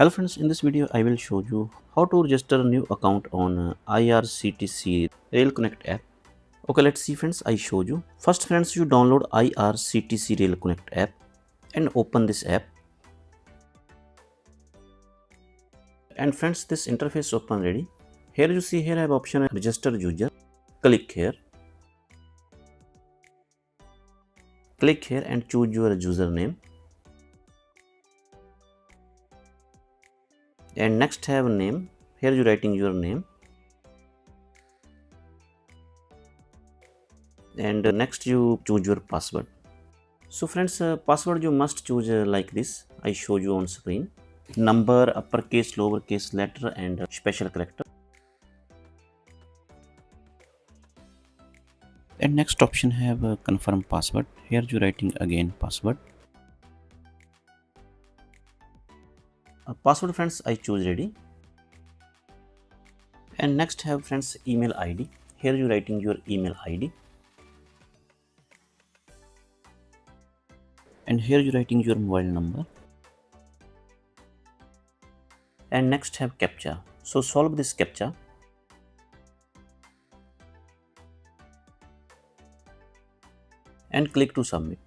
Hello friends, in this video I will show you how to register a new account on IRCTC Rail Connect app. Okay, let's see friends, I show you. First friends, you download IRCTC Rail Connect app and open this app. And friends, this interface open ready. Here you see here I have option register user. Click here. Click here and choose your username. And next have name. Here you writing your name. And next you choose your password. So friends, password you must choose like this. I show you on screen. Number, uppercase, lowercase letter and special character. And next option have confirm password. Here you writing again password. Password friends I choose ready. And next have friends email ID. Here you writing your email ID. And here you writing your mobile number. And next have captcha. So solve this captcha. And click to submit.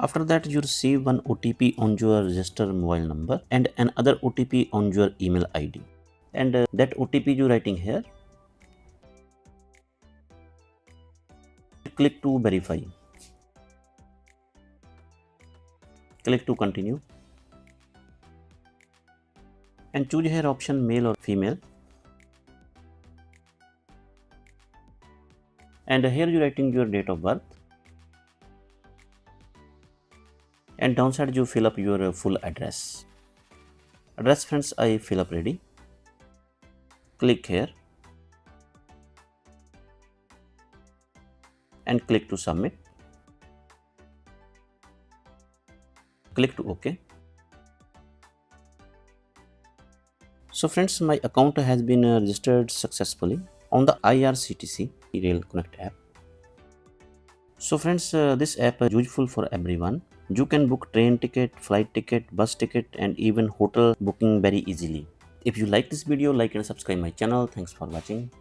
After that you receive one OTP on your registered mobile number and another OTP on your email ID. And that OTP you writing here. Click to verify. Click to continue. And choose here option male or female. And here you writing your date of birth. And downside you fill up your full address. Address friends I fill up ready. Click here. And click to submit. Click to OK. So friends, my account has been registered successfully on the IRCTC Rail Connect app. So friends, this app is useful for everyone. You can book train ticket, flight ticket, bus ticket and even hotel booking very easily. If you like this video, like and subscribe my channel. Thanks for watching.